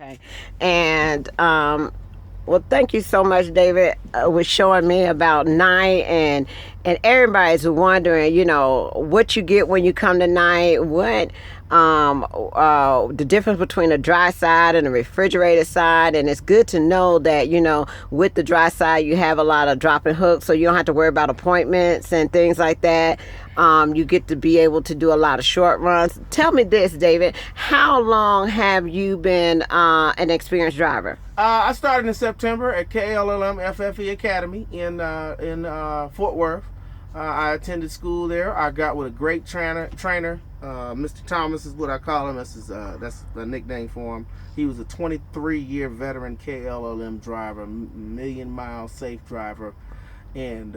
Okay. And well, thank you so much, David, with showing me about night, and everybody's wondering, what you get when you come to night, what the difference between a dry side and a refrigerated side, and it's good to know that with the dry side you have a lot of dropping hooks, so you don't have to worry about appointments and things like that. You get to be able to do a lot of short runs. Tell me this, David. How long have you been an experienced driver? I started in September at KLLM FFE Academy in Fort Worth. I attended school there. I got with a great trainer. Mr. Thomas is what I call him. That's the nickname for him. He was a 23-year veteran KLLM driver, million mile safe driver, and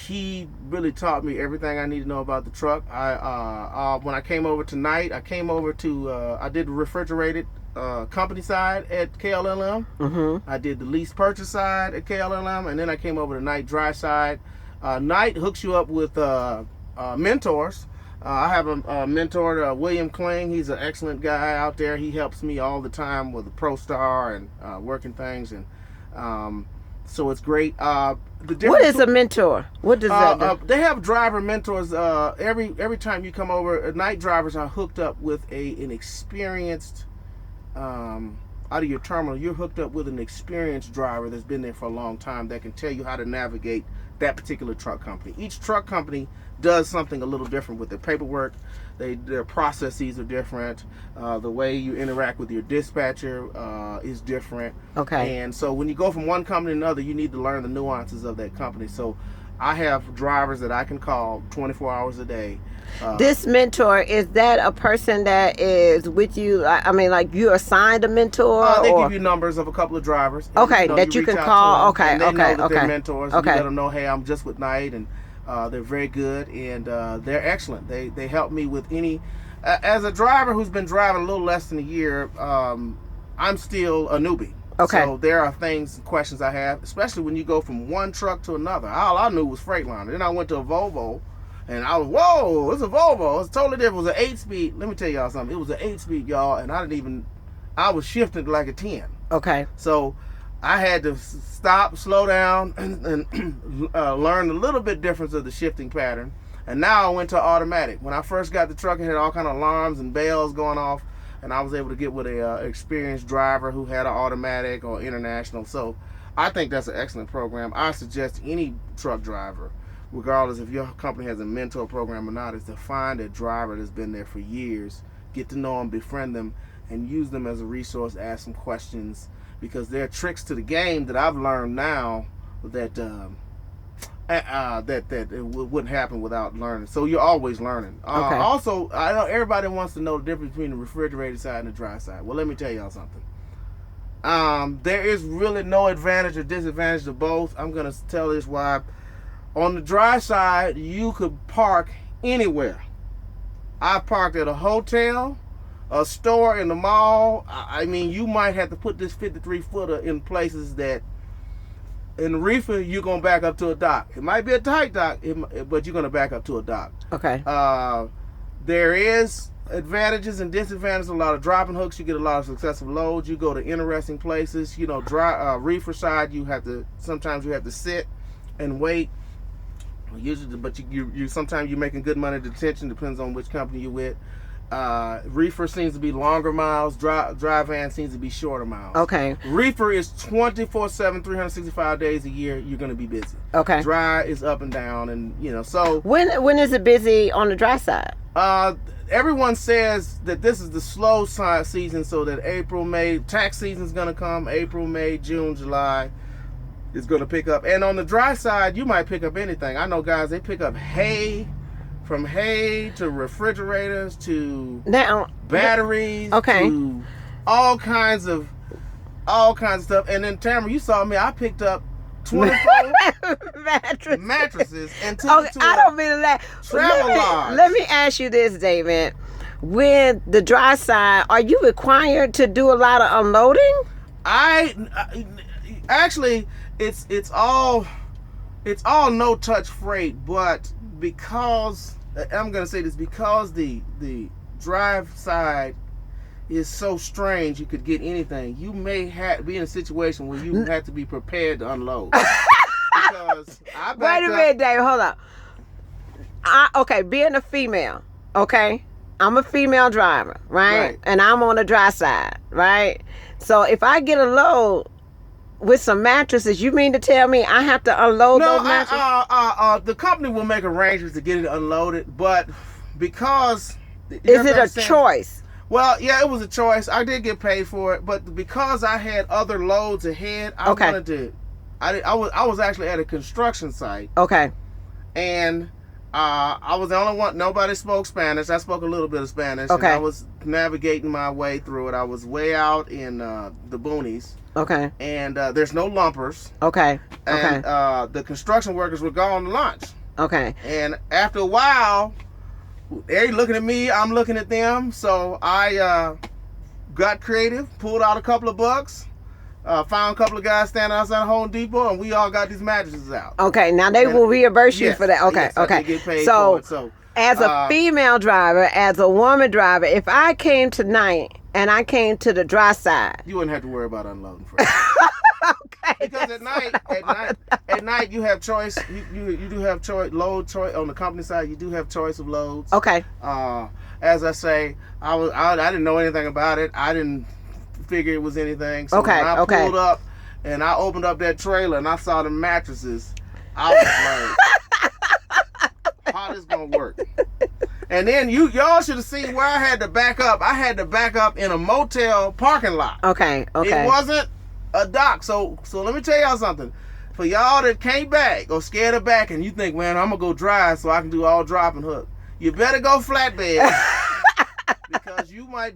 he really taught me everything I need to know about the truck. When I came over tonight, I did the refrigerated company side at KLLM. I did the lease purchase side at KLLM, and then I came over to night dry side. Night hooks you up with mentors. I have a mentor, William Kling. He's an excellent guy out there. He helps me all the time with the ProStar and working things, and so it's great. What is a mentor? What does that do? They have driver mentors. Every time you come over, night drivers are hooked up with an experienced. Out of your terminal, you're hooked up with an experienced driver that's been there for a long time that can tell you how to navigate that particular truck company. Each truck company does something a little different with their paperwork. Their processes are different. The way you interact with your dispatcher is different. Okay. And so when you go from one company to another, you need to learn the nuances of that company. So I have drivers that I can call 24 hours a day. This mentor, is that a person that is with you? I mean, like you assigned a mentor? They give you numbers of a couple of drivers. Okay, that you can call. Okay, and they know that okay. they're mentors. Okay. You let them know, hey, I'm just with Night, and they're very good, and they're excellent. They help me with any. As a driver who's been driving a little less than a year, I'm still a newbie. Okay. So there are things and questions I have, especially when you go from one truck to another. All I knew was Freightliner. Then I went to a Volvo, and I was, whoa, it's a Volvo. It's totally different. It was an 8-speed. Let me tell y'all something. It was an 8-speed, y'all, and I was shifting like a 10. Okay. So I had to stop, slow down, and learn a little bit difference of the shifting pattern. And now I went to automatic. When I first got the truck, it had all kind of alarms and bells going off, and I was able to get with a experienced driver who had an automatic or international. So I think that's an excellent program. I suggest any truck driver, regardless if your company has a mentor program or not, is to find a driver that's been there for years, get to know them, befriend them, and use them as a resource, ask some questions, because there are tricks to the game that I've learned now that it wouldn't happen without learning. So you're always learning. Okay. Also, I know everybody wants to know the difference between the refrigerated side and the dry side. Well, let me tell y'all something. There is really no advantage or disadvantage to both. I'm going to tell this why. On the dry side, you could park anywhere. I parked at a hotel, a store, in the mall. I mean, you might have to put this 53-footer in places that, in the reefer, you're going to back up to a dock. It might be a tight dock, but you're going to back up to a dock. Okay. There is advantages and disadvantages. A lot of dropping hooks. You get a lot of successive loads. You go to interesting places. Reefer side, sometimes you have to sit and wait. Usually, but you sometimes you're making good money at detention. Depends on which company you're with. Reefer seems to be longer miles. Dry van seems to be shorter miles. Okay. Reefer is 24/7, 365 days a year. You're going to be busy. Okay. Dry is up and down, and so. When is it busy on the dry side? Everyone says that this is the slow side season, so that April, May, tax season's going to come. April, May, June, July. Is going to pick up. And on the dry side, you might pick up anything. I know guys, they pick up hay, from hay to refrigerators to batteries, okay, to all kinds of stuff. And then Tamara, you saw me, I picked up 24 mattresses and took okay, it to I don't mean to laugh. Let me ask you this, David. With the dry side, are you required to do a lot of unloading? Actually, it's all no touch freight, but because I'm gonna say this, because the drive side is so strange. You could get anything. You may be in a situation where you have to be prepared to unload. Because I Wait a minute, Dave. Hold up. Okay, being a female, okay? I'm a female driver, right? And I'm on the dry side, right? So if I get a load with some mattresses, you mean to tell me I have to unload those mattresses? The company will make arrangements to get it unloaded, but because... Is it a choice? Well, yeah, it was a choice. I did get paid for it, but because I had other loads ahead, I wanted to... I was actually at a construction site. Okay. And... I was the only one. Nobody spoke Spanish. I spoke a little bit of Spanish. Okay. And I was navigating my way through it. I was way out in the boonies. Okay. And there's no lumpers. Okay. And the construction workers were gone to lunch. Okay. And after a while, they're looking at me. I'm looking at them. So I got creative, pulled out a couple of bucks. Found a couple of guys standing outside Home Depot, and we all got these mattresses out. Okay, now they will reimburse you for that. Okay, yes, okay. I did get paid for it, so as a female driver, as a woman driver, if I came tonight and I came to the dry side, you wouldn't have to worry about unloading for it. Okay. Because at night you have choice. You do have load choice on the company side. You do have choice of loads. Okay. As I say, I didn't know anything about it. I didn't figure it was anything. So when I pulled up and I opened up that trailer and I saw the mattresses, I was like, how this gonna work? And then y'all should have seen where I had to back up. I had to back up in a motel parking lot. Okay. It wasn't a dock. So let me tell y'all something. For y'all that can't back or scared of back and you think, man, I'm gonna go drive so I can do all drop and hook, you better go flatbed. Because you might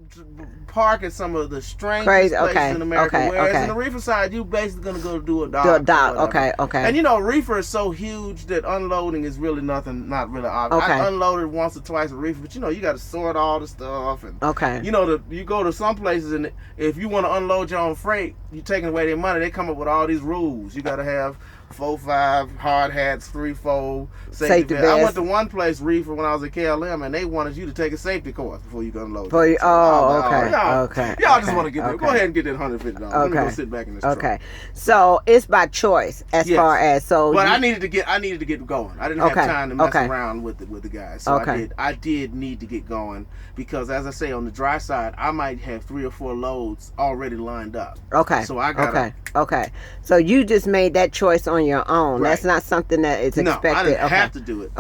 park at some of the strangest places in America. Whereas in the reefer side, you basically going to go do a dock. Do a dock, okay. And reefer is so huge that unloading is really not really obvious. Okay. I unloaded once or twice a reefer, but you got to sort all the stuff. And you go to some places and if you want to unload your own freight, you're taking away their money. They come up with all these rules. You got to have 4-5 hard hats, 3-4 safety vests. I went to one place, reefer, when I was at KLM, and they wanted you to take a safety course before you can unload. Okay. Y'all just want to get there. Go ahead and get that $150. Let me go sit back in this truck. Okay. So it's by choice as far as But I needed to get going. I didn't have time to mess around with the guys. So I did need to get going because, as I say, on the dry side, I might have 3 or 4 loads already lined up. Okay. So I got Okay. So you just made that choice on your own. Right. That's not something that is expected. No, I didn't have to do it.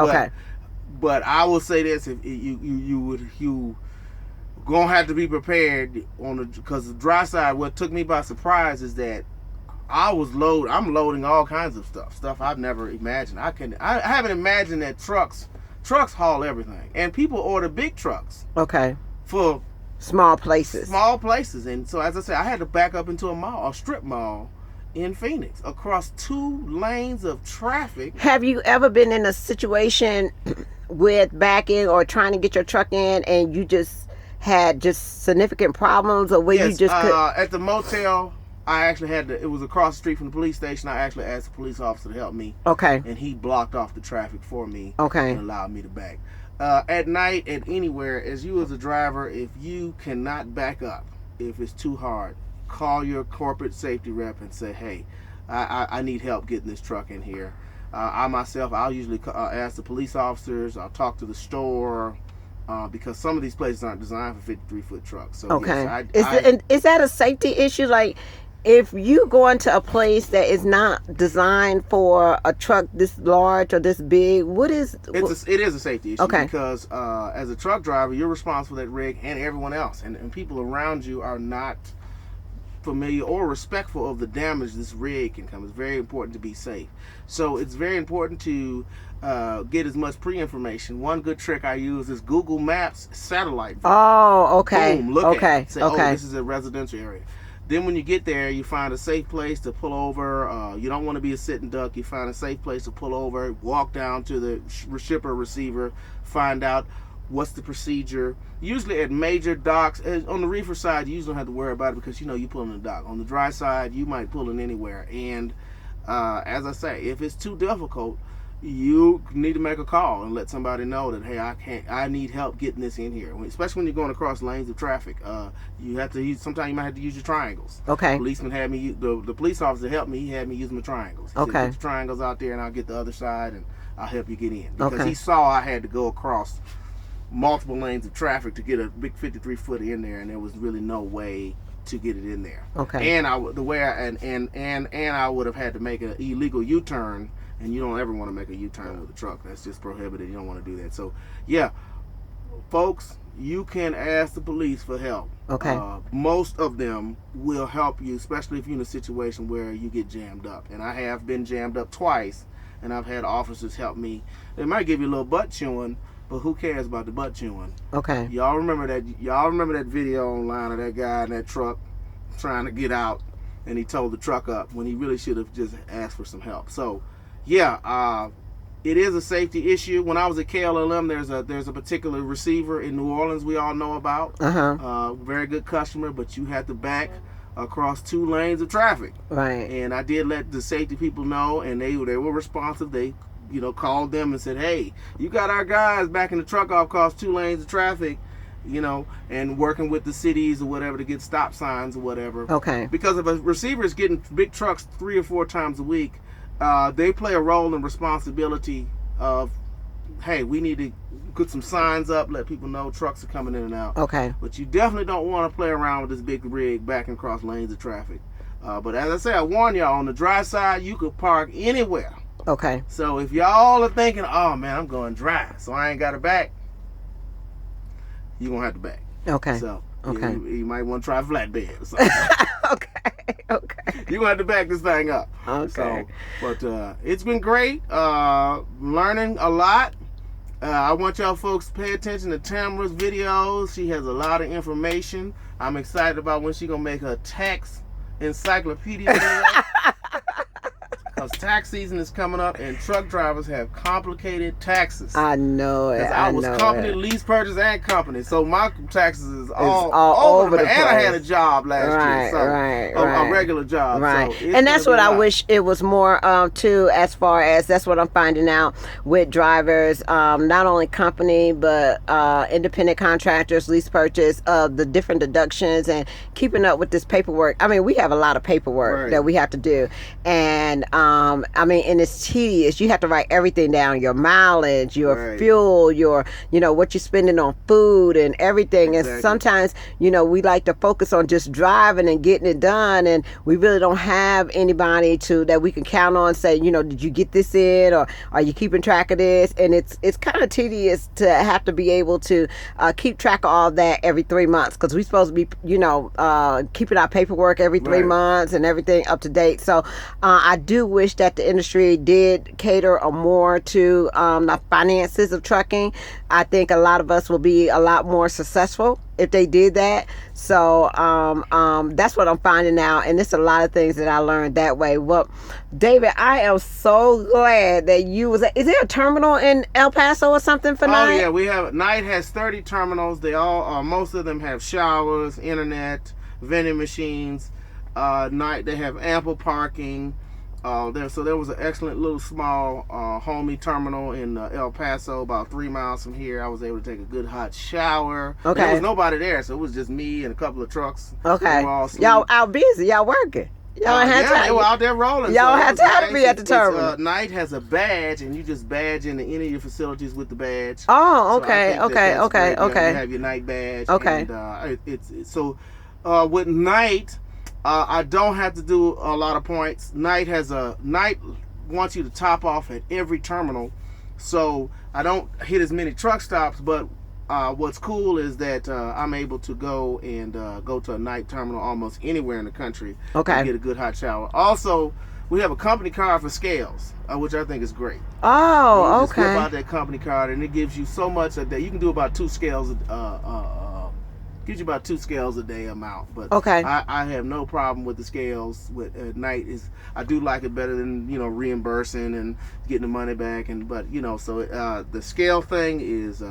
But I will say this: if you gonna have to be prepared because the dry side. What took me by surprise is that I'm loading all kinds of stuff I've never imagined. I haven't imagined that trucks haul everything, and people order big trucks. Okay. For small places. And so, as I said, I had to back up into a strip mall in Phoenix across 2 lanes of traffic. Have you ever been in a situation with backing or trying to get your truck in and you just had significant problems, or where you just at the motel, I actually it was across the street from the police station. I actually asked the police officer to help me. Okay. And he blocked off the traffic for me. Okay. And allowed me to back. At night, at anywhere, as you as a driver, if you cannot back up, if it's too hard, call your corporate safety rep and say, hey, I need help getting this truck in here. I'll usually ask the police officers. I'll talk to the store because some of these places aren't designed for 53-foot trucks. So okay. Is that a safety issue? Like, if you go into a place that is not designed for a truck this large or this big, it is a safety issue. Okay. Because as a truck driver, you're responsible for that rig and everyone else, and people around you are not familiar or respectful of the damage this rig can come. It's very important to be safe. So it's very important to get as much pre-information. One good trick I use is Google Maps satellite view. Oh, okay. Boom, look at it. Say, this is a residential area. Then when you get there, you find a safe place to pull over. You don't want to be a sitting duck. You find a safe place to pull over, walk down to the shipper receiver, find out what's the procedure. Usually at major docks, on the reefer side, you usually don't have to worry about it because you pull in the dock. On the dry side, you might pull in anywhere. And as I say, if it's too difficult, you need to make a call and let somebody know that, hey, I need help getting this in here. Especially when you're going across lanes of traffic, you have to use. Sometimes you might have to use your triangles. Okay. Policeman had me. The police officer helped me. He had me use my triangles. He Okay. said, get the triangles out there, and I'll get the other side, and I'll help you get in. Because Okay. he saw I had to go across multiple lanes of traffic to get a big 53-footer in there, and there was really no way to get it in there. Okay. And I would have had to make an illegal U-turn. And you don't ever want to make a U-turn with a truck. That's just prohibited. You don't want to do that. So, yeah, folks, you can ask the police for help. Okay. Most of them will help you, especially if you're in a situation where you get jammed up. And I have been jammed up twice, and I've had officers help me. They might give you a little butt chewing, but who cares about the butt chewing? Okay. Y'all remember that video online of that guy in that truck trying to get out, and he told the truck up when he really should have just asked for some help. So, yeah, it is a safety issue. When I was at KLLM, there's a particular receiver in New Orleans we all know about. Very good customer, but you had to back across 2 lanes of traffic. Right. And I did let the safety people know, and they were responsive. They called them and said, hey, you got our guys backing the truck off across 2 lanes of traffic, and working with the cities or whatever to get stop signs or whatever. Okay. Because if a receiver is getting big trucks 3 or 4 times a week, they play a role in responsibility of, hey, we need to put some signs up, let people know trucks are coming in and out. Okay. But you definitely don't want to play around with this big rig backing across lanes of traffic. But as I say, I warn y'all, on the dry side, you could park anywhere. Okay. So if y'all are thinking, oh man, I'm going dry, so I ain't got to back, you're going to have to back. Okay. So Okay. you might want to try flatbed or something. Okay. You're going to have to back this thing up. Okay. So, but it's been great. Learning a lot. I want y'all folks to pay attention to Tamara's videos. She has a lot of information. I'm excited about when she's going to make her tax encyclopedia video. Because tax season is coming up, and truck drivers have complicated taxes. I know it. I was company, it. lease purchase, and company, so my taxes is all over the place. And I had a place. job last year, so Right. a regular job. Right. So it's And that's gonna what be a I lot. wish it was more too, as far as that's what I'm finding out with drivers, not only company, but independent contractors, lease purchase, the different deductions, and keeping up with this paperwork. I mean, we have a lot of paperwork Right. that we have to do. And and it's tedious. You have to write everything down, your mileage, your Right. fuel, your, what you're spending on food and everything. Exactly. And sometimes, we like to focus on just driving and getting it done. And we really don't have anybody that we can count on, say, did you get this in, or are you keeping track of this? And it's kind of tedious to have to be able to keep track of all that every 3 months, because we're supposed to be, keeping our paperwork every 3 Right. months and everything up to date. So I do wish that the industry did cater more to the finances of trucking. I think a lot of us will be a lot more successful if they did that. So that's what I'm finding out, and it's a lot of things that I learned that way. Well, David, I am so glad that you was. Is there a terminal in El Paso or something for Knight? Oh yeah, Knight has 30 terminals. They all, most of them have showers, internet, vending machines. Knight, they have ample parking. So there was an excellent little small homey terminal in El Paso, about 3 miles from here. I was able to take a good hot shower. Okay. There was nobody there, so it was just me and a couple of trucks. Okay. They were all asleep. Y'all out busy. Y'all working. Y'all ain't had yeah, time. they were out there rolling. Y'all it had was time to be at the It's, terminal. Knight has a badge, and you just badge into any of your facilities with the badge. Oh, So I okay, think that okay, that's okay, great. You know, okay. You have your Knight badge. Okay. And, it's so with Knight, I don't have to do a lot of points. Knight wants you to top off at every terminal, so I don't hit as many truck stops. But what's cool is that I'm able to go to a Knight terminal almost anywhere in the country. Okay. And get a good hot shower. Also, we have a company card for scales, which I think is great. Oh, You just whip okay. out that company card, and it gives you so much a day. You can do about 2 scales. Gives you about 2 scales a day amount. But Okay. I have no problem with the scales. With Knight I do like it better than reimbursing and getting the money back. But the scale thing is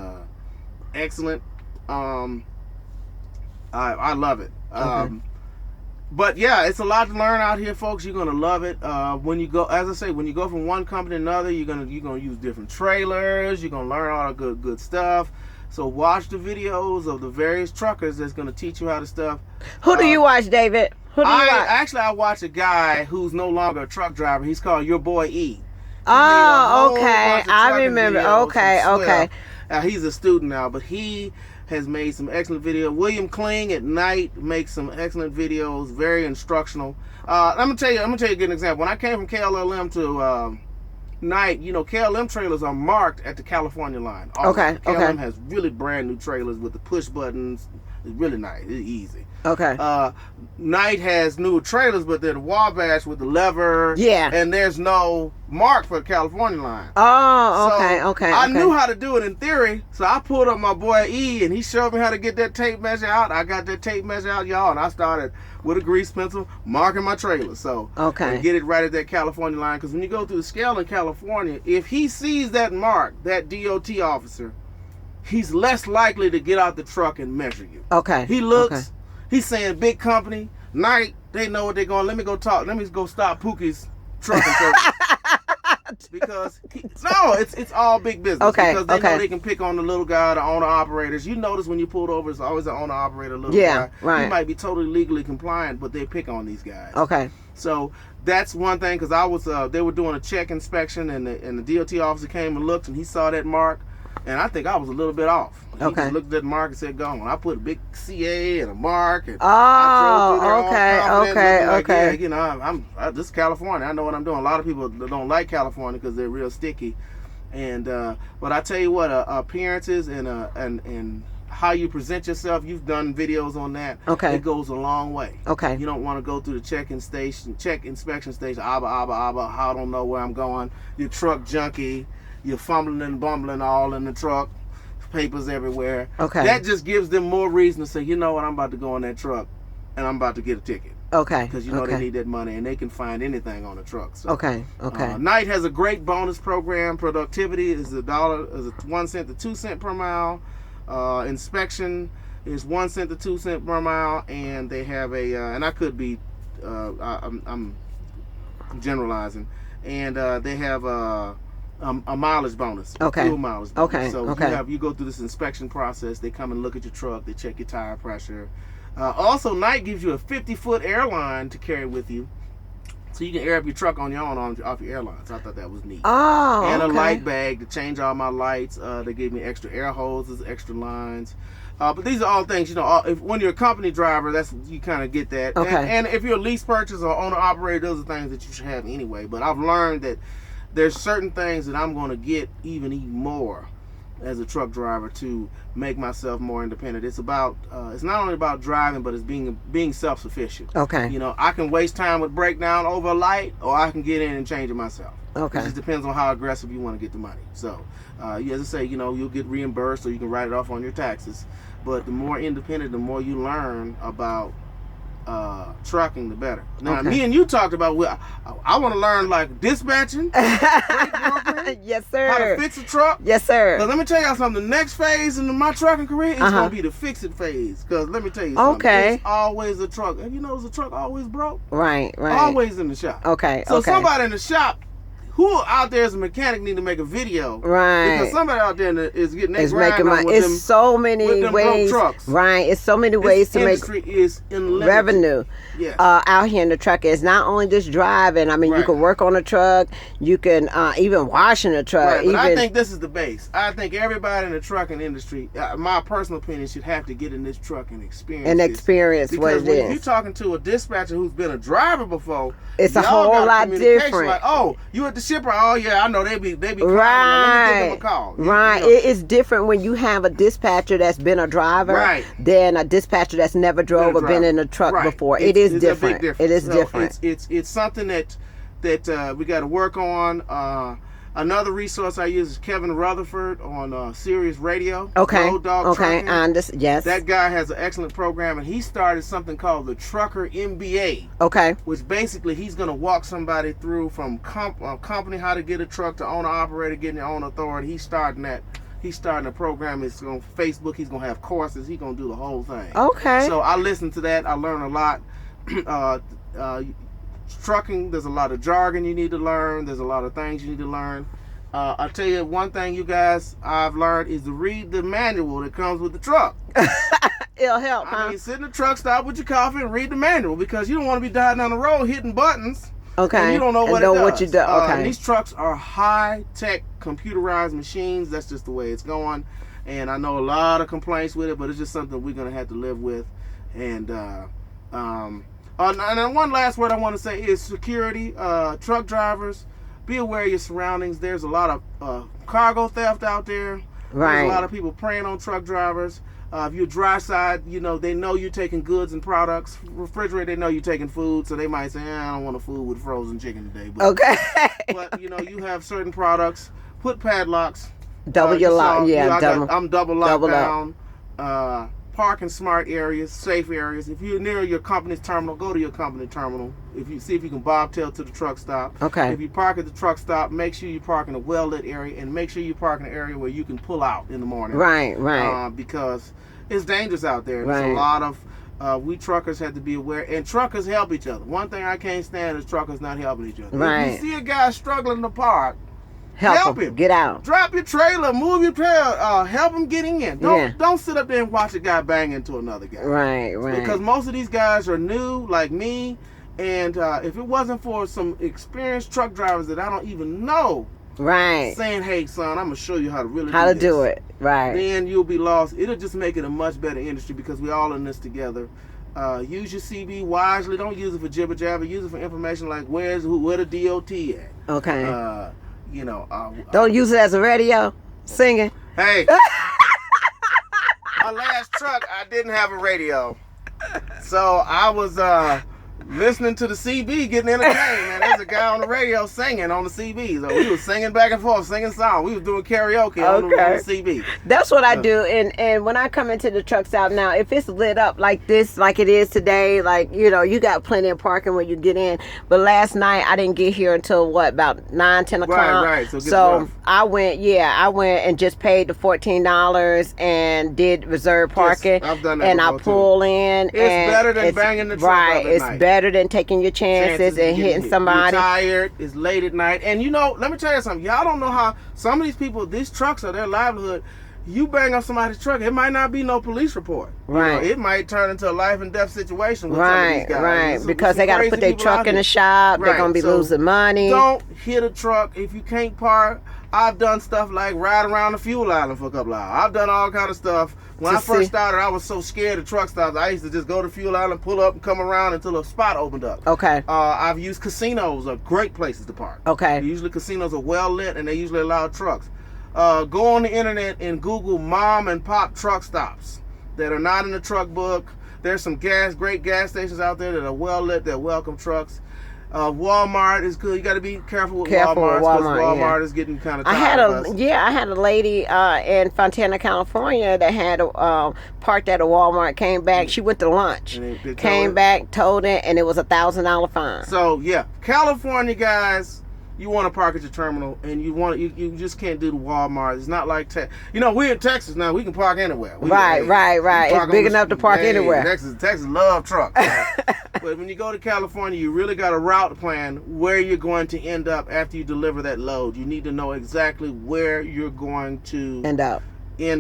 excellent. I love it. Okay. But yeah, it's a lot to learn out here, folks. You're gonna love it. When you go, as I say, when you go from one company to another, you're gonna use different trailers. You're gonna learn all the good stuff. So watch the videos of the various truckers that's gonna teach you how to stuff. Who do you watch, David? Who do you watch? Actually, I watch a guy who's no longer a truck driver. He's called Your Boy E. Oh, okay. I remember. Okay. He's a student now, but he has made some excellent video. William Kling at night makes some excellent videos, very instructional. I'm gonna tell you a good example. When I came from KLLM to Night, KLM trailers are marked at the California line. KLM has really brand new trailers with the push buttons. It's really nice. It's easy. Okay. Night has new trailers, but they're the Wabash with the lever. Yeah. And there's no mark for the California line. Oh, So okay. I knew how to do it in theory, so I pulled up my boy E, and he showed me how to get that tape measure out. I got that tape measure out, y'all, and I started with a grease pencil marking my trailer. So and get it right at that California line, because when you go through the scale in California, if he sees that mark, that DOT officer, he's less likely to get out the truck and measure you. Okay. He looks. He's saying big company, Night, they know what they're going. Let me go stop Pookie's trucking service. Because it's all big business. Because they know they can pick on the little guy, the owner operators. You notice when you pulled over, it's always the owner operator, little guy. Right. He might be totally legally compliant, but they pick on these guys. Okay. So that's one thing, because I was they were doing a check inspection, and the DOT officer came and looked, and he saw that mark. And I think I was a little bit off. He just looked at the mark and said, "Go on." I put a big CA and a mark. And this is California. I know what I'm doing. A lot of people don't like California because they're real sticky. And but I tell you what, appearances and how you present yourself. You've done videos on that. Okay. It goes a long way. Okay. You don't want to go through the check inspection station. I don't know where I'm going. You're truck junkie. You're fumbling and bumbling all in the truck, papers everywhere. Okay. That just gives them more reason to say, you know what, I'm about to go on that truck, and I'm about to get a ticket. Okay. Because they need that money, and they can find anything on the truck. So, Okay. Night has a great bonus program. Productivity is $1 cent to 2 cents per mile. Inspection is 1 cent to 2 cents per mile, and they have and I could be, I'm generalizing, and they have a mileage bonus. Fuel mileage bonus. So you go through this inspection process. They come and look at your truck. They check your tire pressure. Also, Night gives you a 50-foot airline to carry with you, so you can air up your truck on your own off your airline. So I thought that was neat. And a light bag to change all my lights. They gave me extra air hoses, extra lines. But these are all things, when you're a company driver, you kind of get that. And if you're a lease purchase or owner operator, those are things that you should have anyway. But I've learned that there's certain things that I'm going to get even more as a truck driver to make myself more independent. It's about it's not only about driving, but it's being self-sufficient. I can waste time with breakdown over a light, or I can get in and change it myself. It just depends on how aggressive you want to get the money. So as I say, you'll get reimbursed, or you can write it off on your taxes. But the more independent, the more you learn about trucking, the better. Now, me and you talked about, I want to learn like dispatching, yes sir, how to fix a truck. Yes sir. Because let me tell y'all something, the next phase in my trucking career is going to be the fix it phase. Because let me tell you something, it's always a truck. Have you noticed a truck always broke? Right. Always in the shop. So somebody in the shop who out there as a mechanic need to make a video, because somebody out there is getting their grind on with them, so many ways, trucks. It's so many ways to make revenue. Yes. Out here in the truck. It's not only just driving. I mean, you can work on a truck. You can even wash in a truck. But I think this is the base. I think everybody in the trucking industry, my personal opinion, should have to get in this truck and experience what it is. When you're talking to a dispatcher who's been a driver before, it's a whole lot different. Like, oh, you at the shipper? Oh yeah, I know they be calling. Let me give them a call. It is different when you have a dispatcher that's been a driver than a dispatcher that's never drove or been in a truck before. It is different. It is different. It's something that we got to work on. Another resource I use is Kevin Rutherford on Sirius Radio. Road Dog Trucking. Yes. That guy has an excellent program, and he started something called the Trucker MBA. Which basically he's going to walk somebody through from company how to get a truck to owner operator, getting your own authority. He's starting that. He's starting a program. It's on Facebook. He's going to have courses. He's going to do the whole thing. So I listen to that. I learn a lot. uh, trucking, there's a lot of jargon you need to learn. There's a lot of things you need to learn. I'll tell you one thing, you guys, I've learned is to read the manual that comes with the truck. It'll help, huh? I mean, sit in the truck stop with your coffee and read the manual, because you don't want to be driving down the road hitting buttons. Okay. And you don't know and what know it does. what you do. Okay. And these trucks are high-tech computerized machines. That's just the way it's going. And I know a lot of complaints with it, but it's just something we're going to have to live with. And and then one last word I want to say is security. Truck drivers, be aware of your surroundings. There's a lot of cargo theft out there. Right. There's a lot of people preying on truck drivers. If you're dry side, you know, they know you're taking goods and products. Refrigerator, they know you're taking food, so they might say, I don't want a food with frozen chicken today. But, okay. but, you know, you have certain products. Put padlocks. Double your lock. Yeah, I'm double locked double down. Park in smart areas, safe areas. If you're near your company's terminal, go to your company terminal. If you see if you can bobtail to the truck stop. Okay. If you park at the truck stop, make sure you park in a well-lit area, and make sure you park in an area where you can pull out in the morning. Right, right. Because it's dangerous out there. Right. There's a lot of we truckers have to be aware, and truckers help each other. One thing I can't stand is truckers not helping each other. Right. If you see a guy struggling to park, help him. Get out. Drop your trailer, move your trailer, help him get in. Don't sit up there and watch a guy bang into another guy. Right, right. Because most of these guys are new, like me, and if it wasn't for some experienced truck drivers that I don't even know, right, saying, "Hey, son, I'm gonna show you how to really do it," right, then you'll be lost. It'll just make it a much better industry, because we all in this together. Use your CB wisely. Don't use it for jibber jabber. Use it for information like where the DOT at. Okay. You know, don't use it as a radio singing. Hey, my last truck, I didn't have a radio, so I was listening to the CB, getting entertained. Man, there's a guy on the radio singing on the CB. So we was singing back and forth, singing songs. We was doing karaoke on the CB. That's what I do. And when I come into the truck stop now, if it's lit up like this, like it is today, like, you know, you got plenty of parking when you get in. But last night I didn't get here until about 9, 10 o'clock. Right. So I went and just paid the $14 and did reserve parking. Yes, I've done that and I pull too. in. It's better than banging the truck up at night. Better than taking your chances and hitting somebody. You're tired. It's late at night. And you know, let me tell you something. Y'all don't know how some of these people, these trucks are their livelihood. You bang up somebody's truck, it might not be no police report. Right. You know, it might turn into a life and death situation with some of these guys. Right. Because they got to put their truck in the shop. Right. They're going to be losing money. Don't hit a truck if you can't park. I've done stuff like ride around the fuel island for a couple hours. I've done all kind of stuff. When I first started, I was so scared of truck stops. I used to just go to fuel island, pull up, and come around until a spot opened up. Okay. I've used casinos are great places to park. Okay. Usually casinos are well lit, and they usually allow trucks. Go on the internet and Google mom and pop truck stops that are not in the truck book. There's some great gas stations out there that are well lit, that welcome trucks. Walmart is good. You got to be careful with Walmart, because Walmart is getting kind of tired of us. I had a lady in Fontana, California that had parked at a Walmart, came back. She went to lunch, came back, towed it, and it was $1,000 fine. So, yeah, California guys, you want to park at your terminal, and you just can't do the Walmart. It's not like we're in Texas now. We can park anywhere. Right. It's big enough to park anywhere. Texas love trucks. But when you go to California, you really got a route plan where you're going to end up after you deliver that load. You need to know exactly where you're going to end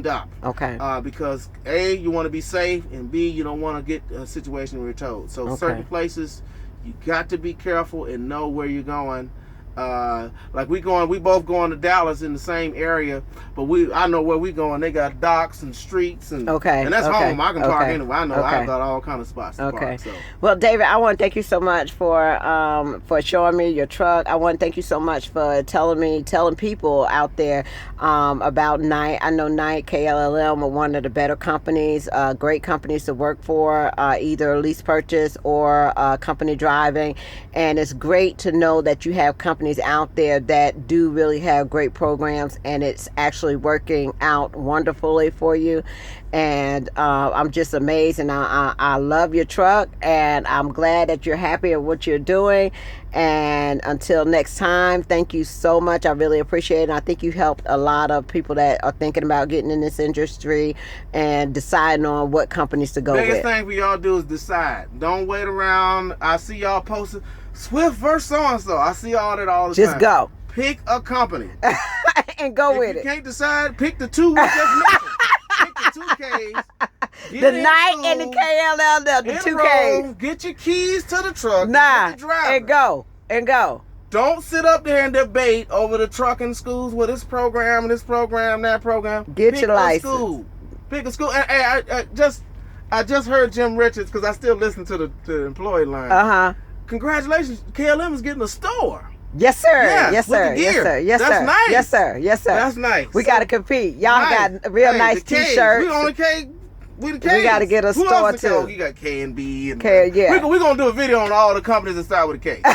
up. Okay. Because A, you want to be safe, and B, you don't want to get a situation where you're towed. So certain places, you got to be careful and know where you're going. Like we both going to Dallas in the same area, but I know where we going. They got docks and streets and and that's home. I can park anywhere. I know I've got all kind of spots to park. So. Well, David, I want to thank you so much for showing me your truck. I want to thank you so much for telling people out there about Knight. I know Knight KLLM are one of the better companies, great companies to work for, either lease purchase or company driving, and it's great to know that you have companies out there that do really have great programs, and it's actually working out wonderfully for you. And I'm just amazed, and I love your truck, and I'm glad that you're happy at what you're doing. And until next time, thank you so much. I really appreciate it. And I think you helped a lot of people that are thinking about getting in this industry and deciding on what companies to go Biggest with. thing for y'all do is decide. Don't wait around. I see y'all posting Swift versus so-and-so. I see all that all the time. Just go. Pick a company. And go with If you it. can't decide, pick the two we just mentioned. Pick the 2Ks. The night and the KLL, the 2Ks. Get your keys to the truck. Nah, Get the driver. and go. Don't sit up there and debate over the trucking schools with this program, that program. Get Pick your a license. School. Pick a school. And, I just heard Jim Richards, because I still listen to the employee line. Uh-huh. Congratulations, KLM is getting a store. Yes, sir. Yes, with the gear. Yes, That's sir. nice. Yes, sir. Yes, sir. That's nice. We got to compete. Y'all Nice. got real Hey, nice the Ks. T-shirts. We on the K. We the Ks. We gotta get a Who store, else the K? too. You got K and B. And K, yeah. We're going to do a video on all the companies that start with a K. So,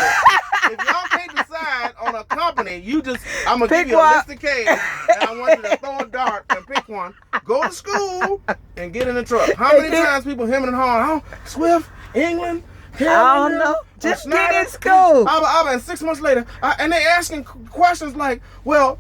if y'all can't decide on a company, I'm going to Pick give you one. a list of K's, and I want you to throw a dart and pick one. Go to school and get in the truck. How many times people hemming and hawing? Swift, England, I don't know. Just get in school. I've been 6 months later, and they asking questions like, well,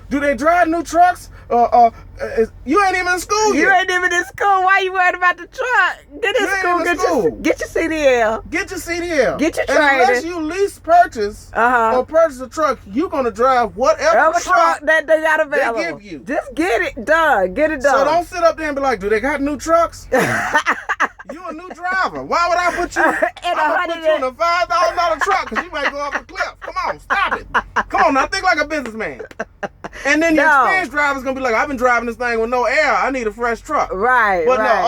do they drive new trucks? You ain't even in school yet. You ain't even in school. Why you worried about the truck? Get in You ain't school. even in school. Get your CDL. Get your CDL. Get your And unless training. you lease purchase Uh-huh. or purchase a truck, you're going to drive whatever Whatever truck. truck that they got available. give you. Just get it done. Get it done. So don't sit up there and be like, do they got new trucks? You a new driver. Why would I put you I'm gonna put you in a $5,000 truck because you might go off a cliff. Come on, stop it. Come on now, think like a businessman. And then the No. experienced driver's gonna be like, I've been driving this thing with no air. I need a fresh truck. Right, But right. no,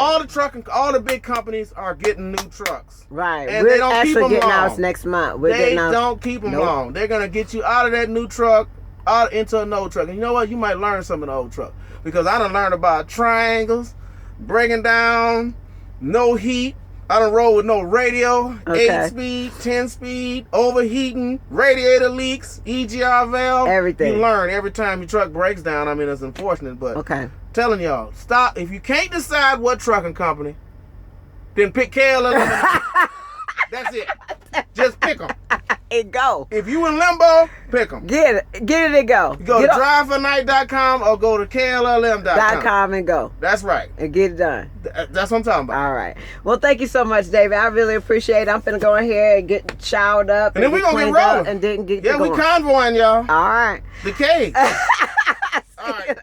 all the big companies are getting new trucks. Right. And they We're don't keep actually them getting long. ours next month. We're They getting ours. don't keep them Nope. long. They're gonna get you out of that new truck, out into an old truck. And you know what? You might learn some in the old truck because I done learned about triangles, breaking down, no heat. I done roll with no radio, Okay. 8-speed, 10-speed, overheating, radiator leaks, EGR valve. Everything. You learn every time your truck breaks down. I mean, it's unfortunate, but Okay. telling y'all, stop. If you can't decide what trucking company, then pick KLM. That's it. Just pick them. And go. If you in limbo, pick them. Get it. Get it and go. Go to Get up. drivefornight.com or go to KLLM.com. .com and go. That's right. And get it done. That's what I'm talking about. All right. Well, thank you so much, David. I really appreciate it. I'm finna go in here and get showered up. And then we gonna get cleaned up rolling. And then get Yeah, we going. convoying, y'all. All right. The K.